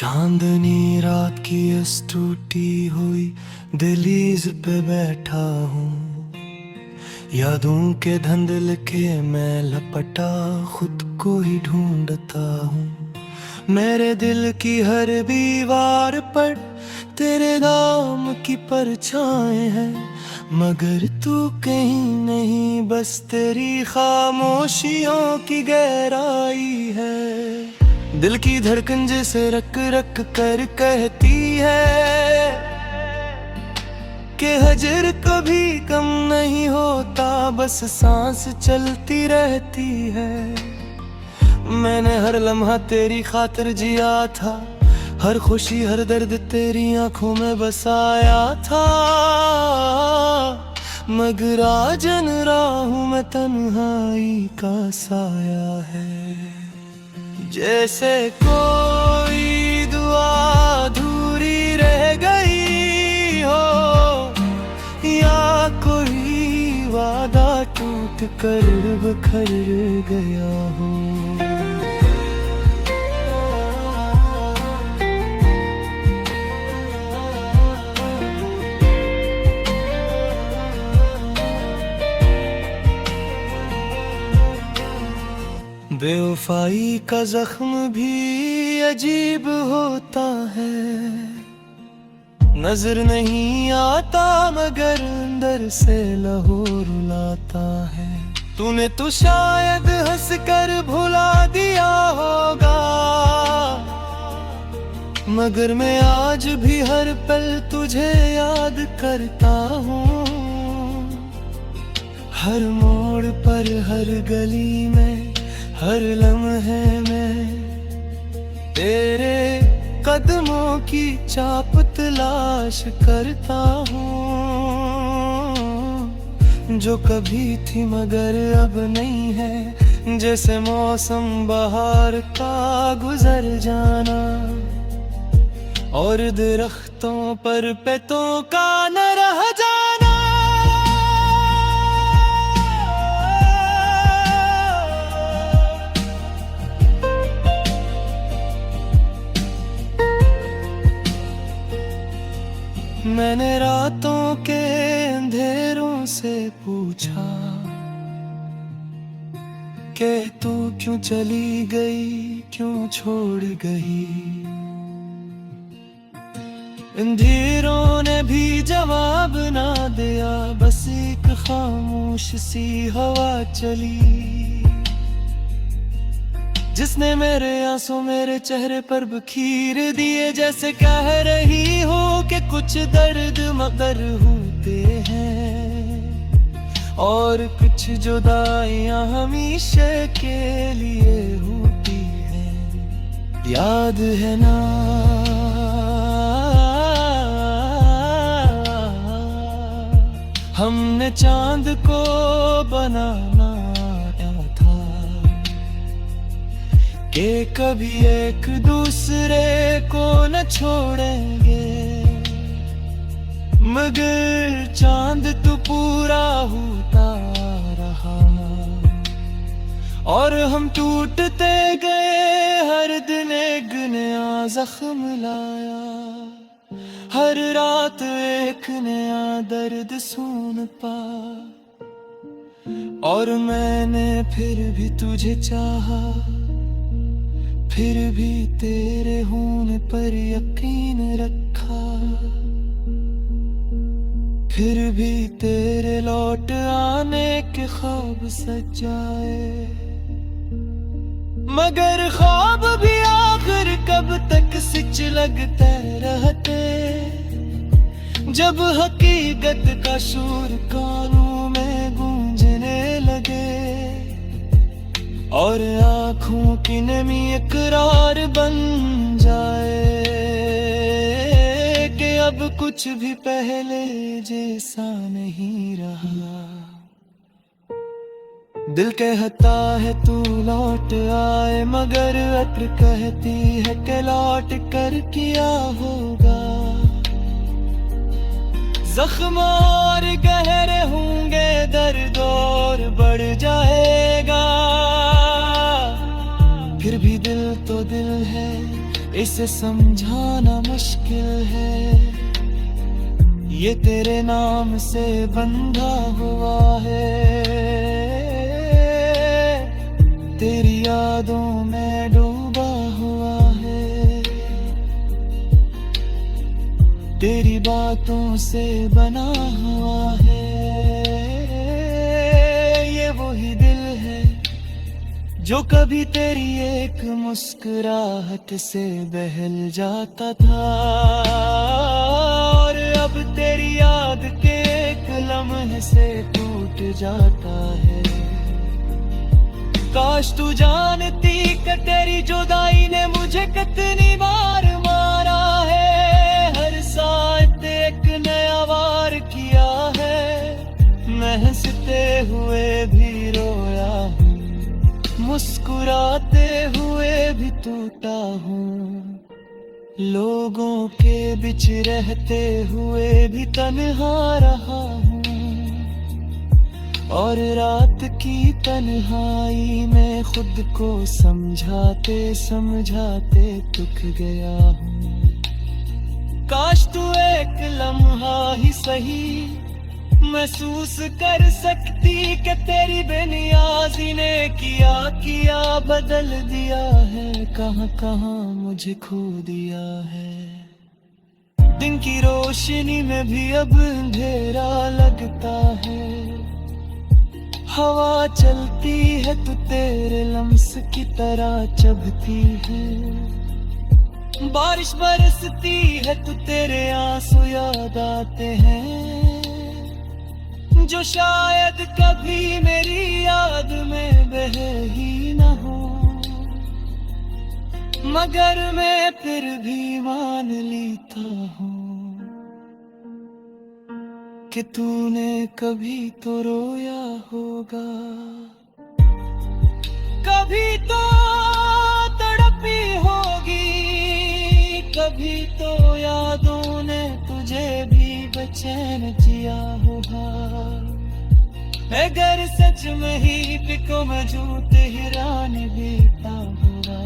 चांदनी रात की इस टूटी हुई दहलीज पे बैठा हूँ। यादों के धंधल के मैं लपटा खुद को ही ढूंढता हूँ। मेरे दिल की हर दीवार पर तेरे नाम की परछाएं हैं, मगर तू कहीं नहीं, बस तेरी खामोशियों की गहराई है। दिल की धड़कन जैसे रक रक कर कहती है कि हजर कभी कम नहीं होता, बस सांस चलती रहती है। मैंने हर लम्हा तेरी खातिर जिया था, हर खुशी हर दर्द तेरी आंखों में बसाया था, मगर आज न रहा हूँ मैं तन्हाई का साया है। जैसे कोई दुआ अधूरी रह गई हो, या कोई वादा टूट कर बिखर गया हो। बेवफाई का जख्म भी अजीब होता है, नजर नहीं आता मगर अंदर से लहू रुलाता है। तूने तो शायद हंस कर भुला दिया होगा, मगर मैं आज भी हर पल तुझे याद करता हूँ। हर मोड़ पर हर गली में हर लम्हे में तेरे कदमों की चाप तलाश करता हूँ, जो कभी थी मगर अब नहीं है। जैसे मौसम बहार का गुजर जाना और दरख्तों पर पेतों का न रह जाना। मैंने रातों के अंधेरों से पूछा कि तू क्यों चली गई, क्यों छोड़ गई। अंधेरों ने भी जवाब ना दिया, बस एक खामोश सी हवा चली, जिसने मेरे आंसू मेरे चेहरे पर बखीर दिए। जैसे कह रही हो कि कुछ दर्द मगर होते हैं और कुछ जुदाइयां हमेशा के लिए होती हैं। याद है ना हमने चांद को बनाना कि कभी एक दूसरे को न छोड़ेंगे, मगर चांद तो पूरा होता रहा और हम टूटते गए। हर दिन एक नया जख्म लाया, हर रात एक नया दर्द सुन पा, और मैंने फिर भी तुझे चाहा, फिर भी तेरे होने पर यकीन रखा, फिर भी तेरे लौट आने के ख्वाब सजाए, मगर ख्वाब भी आखिर कब तक सच लगते रहते, जब हकीकत का शोर कानों में गूंजने लगे और आँखों की नमी इकरार बन जाए कि अब कुछ भी पहले जैसा नहीं रहा। दिल कहता है तू लौट आए, मगर अक्ल कहती है कि लौट कर किया होगा। जख्म और गहरे होंगे, दर्द और बढ़ जाएगा, फिर भी दिल तो दिल है, इसे समझाना मुश्किल है, ये तेरे नाम से बंधा हुआ है। तेरी यादों में डूबा हुआ है, तेरी बातों से बना हुआ है। ये वही दिल है जो कभी तेरी एक मुस्कुराहट से बहल जाता था, और अब तेरी याद के एक लम्हे से टूट जाता है। काश तू जानती कि तेरी जुदाई ने मुझे कितनी बार मारा है। हर साथ एक नया वार किया है, मैं हंसते हुए भी रोया हूँ, मुस्कुराते हुए भी टूटा हूँ। लोगों के बीच रहते हुए भी तन्हा रहा हूँ, और रात की तन्हाई में खुद को समझाते समझाते थक गया हूँ। काश तू एक लम्हा ही सही महसूस कर सकती कि तेरी बेनियाजी ने किया बदल दिया है। कहाँ कहाँ मुझे खो दिया है। दिन की रोशनी में भी अब अंधेरा लगता है। हवा चलती है तो तेरे लम्स की तरह चुभती है। बारिश बरसती है तो तेरे आंसू याद आते हैं, जो शायद कभी मेरी याद में बहे ही न हो। मगर मैं फिर भी मान लेता हूँ कि तूने कभी तो रोया होगा, कभी तो तड़पी होगी, कभी तो यादों ने तुझे भी बेचैन किया होगा। अगर सच में ही पिको में झूठ हिरान बीता होगा,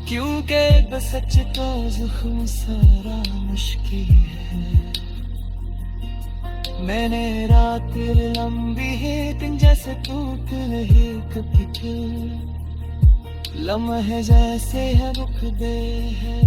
क्योंकि बस सच तो जुख्म सारा मुश्किल है। मैंने रात लंबी है दिन जैसे टूट रही कभी लम्हे जैसे है रुक दे है।